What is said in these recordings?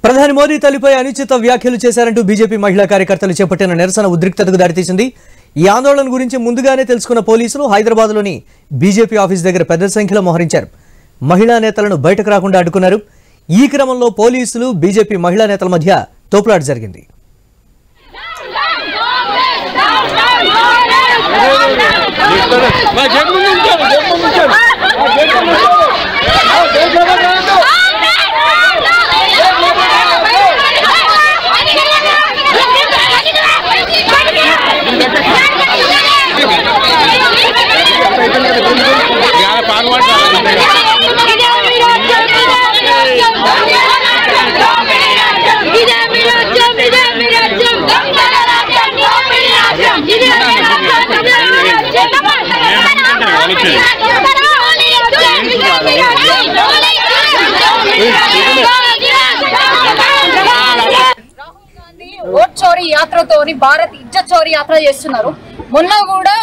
ప్రధాని మోదీ తల్లిపై అనుచిత వ్యాఖ్యలు చేశారంటూ బీజేపీ మహిళా కార్యకర్తలు చేపట్టిన నిరసన ఉద్రిక్తతకు దారితీసింది। ఈ ఆందోళన గురించి ముందుగానే తెలుసుకున్న పోలీసులు హైదరాబాద్లోని బీజేపీ ఆఫీస్ దగ్గర పెద్ద సంఖ్యలో మోహరించారు। మహిళా నేతలను బయటకు రాకుండా అడ్డుకున్నారు। ఈ క్రమంలో పోలీసులు బీజేపీ మహిళా నేతల మధ్య తోపులాట జరిగింది। ఓట్ చోరీ యాత్రతోని భారత్ ఇజ్జత్ చోరీ యాత్ర చేస్తున్నారు। మొన్న కూడా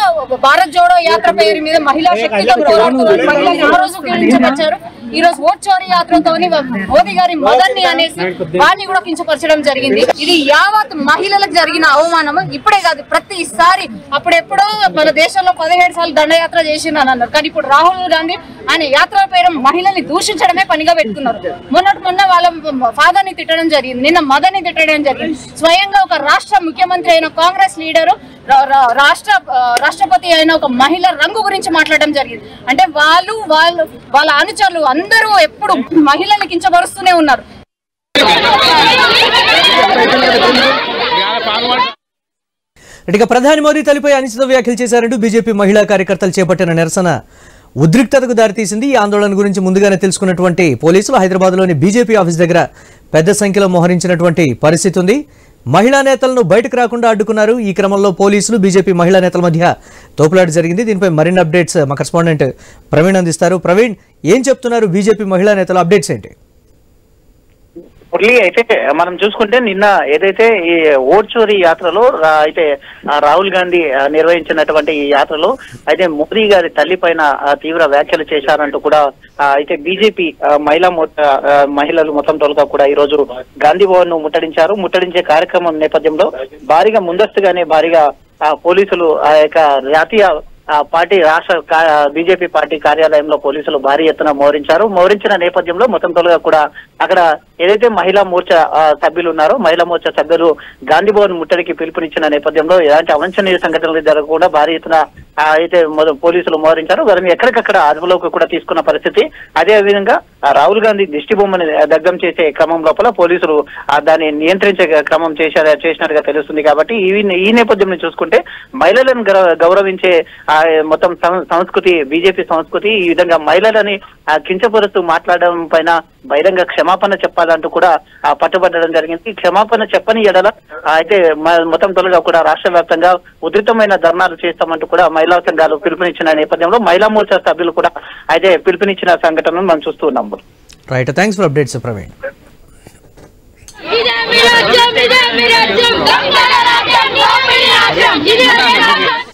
భారత్ జోడో యాత్ర పేరు మీద మహిళా శక్తితో పోరాడుతున్నారు। మహిళలు ఆ రోజు కించపరిచారు। ఈ రోజు ఓట్ చోరీ యాత్రతోని మోదీ గారి మదర్ని అనేసి వారిని కూడా కించపరచడం జరిగింది। ఇది యావత్ మహిళలకు జరిగిన అవమానం। ఇప్పుడే కాదు, ప్రతిసారి అప్పుడెప్పుడో మన దేశంలో 17 సార్లు దండయాత్ర చేసిందని అన్నారు, కానీ ఇప్పుడు రాహుల్ గాంధీ ఆయన యాత్ర పేరు మహిళల్ని దూషించడమే పనిగా పెట్టుకున్నారు। మొన్న వాళ్ళ ఫాదర్ ని తిట్టడం జరిగింది, నిన్న మదర్ ని తిట్టడం జరిగింది। స్వయంగా ఒక రాష్ట్ర ముఖ్యమంత్రి అయిన కాంగ్రెస్ లీడరు రాష్ట్రపతి అయిన ఒక మహిళ రంగు గురించి మాట్లాడడం జరిగింది। అంటే వాళ్ళ అనుచరులు అందరూ ఎప్పుడు మహిళల్ని కించపరుస్తూనే ఉన్నారు। ఇక ప్రధాని మోదీ తల్లిపై అనుచిత వ్యాఖ్యలు చేశారంటూ బీజేపీ మహిళా కార్యకర్తలు చేపట్టిన నిరసన ఉద్రిక్తతకు దారితీసింది। ఈ ఆందోళన గురించి ముందుగానే తెలుసుకున్నటువంటి పోలీసులు హైదరాబాద్లోని బీజేపీ ఆఫీస్ దగ్గర పెద్ద సంఖ్యలో మోహరించినటువంటి పరిస్థితి ఉంది। మహిళా నేతలను బయటకు రాకుండా అడ్డుకున్నారు। ఈ క్రమంలో పోలీసులు బీజేపీ మహిళా నేతల మధ్య తోపులాట జరిగింది। దీనిపై మరిన్ని అప్డేట్స్ మా కరెస్పాండెంట్ ప్రవీణ్ అందిస్తారు। ప్రవీణ్, ఏం చెప్తున్నారు బీజేపీ మహిళా నేతల అప్డేట్స్ ఏంటి? మురళి, అయితే మనం చూసుకుంటే నిన్న ఏదైతే ఈ ఓట్ చోరీ యాత్రలో అయితే రాహుల్ గాంధీ నిర్వహించినటువంటి ఈ యాత్రలో అయితే మోదీ గారి తల్లి పైన తీవ్ర వ్యాఖ్యలు చేశారంటూ కూడా అయితే బీజేపీ మహిళలు మొత్తం తోలుగా కూడా ఈ రోజు గాంధీ భవన్ ను ముట్టడించారు। ముట్టడించే కార్యక్రమం నేపథ్యంలో భారీగా ముందస్తుగానే పోలీసులు ఆ యొక్క జాతీయ పార్టీ రాష్ట్ర బీజేపీ పార్టీ కార్యాలయంలో పోలీసులు భారీ ఎత్తున మోహరించిన నేపథ్యంలో మొత్తం తోలుగా కూడా అక్కడ ఏదైతే మహిళా మోర్చా సభ్యులు ఉన్నారో మహిళా మోర్చా సభ్యులు గాంధీ భవన్ ముట్టడికి పిలుపునిచ్చిన నేపథ్యంలో ఎలాంటి అవాంఛనీయ సంఘటనలు జరగకుండా భారీ ఎత్తున అయితే పోలీసులు మోహరించారు। వారిని ఎక్కడికక్కడ అదుపులోకి కూడా తీసుకున్న పరిస్థితి। అదే విధంగా రాహుల్ గాంధీ దిష్టి బొమ్మని దగ్ధం చేసే క్రమం లోపల పోలీసులు దాన్ని నియంత్రించే క్రమం చేసినట్టుగా తెలుస్తుంది। కాబట్టి ఈ నేపథ్యంలో చూసుకుంటే మహిళలను గౌరవించే మొత్తం సంస్కృతి బీజేపీ సంస్కృతి ఈ విధంగా మహిళలని కించపరుస్తూ మాట్లాడడం పైన బహిరంగ క్షమాపణ చెప్పాలంటూ కూడా పట్టుబట్టడం జరిగింది। క్షమాపణ చెప్పని ఎడల అయితే మొత్తం తొలగా కూడా రాష్ట్ర వ్యాప్తంగా ఉధృతమైన ధర్నాలు చేస్తామంటూ కూడా మహిళా సంఘాలు పిలుపునిచ్చిన నేపథ్యంలో మహిళా మోర్చా సభ్యులు కూడా అయితే పిలుపునిచ్చిన సంఘటనను మనం చూస్తూ ఉన్నాం। Right, thanks for updates Praveen. Vijaya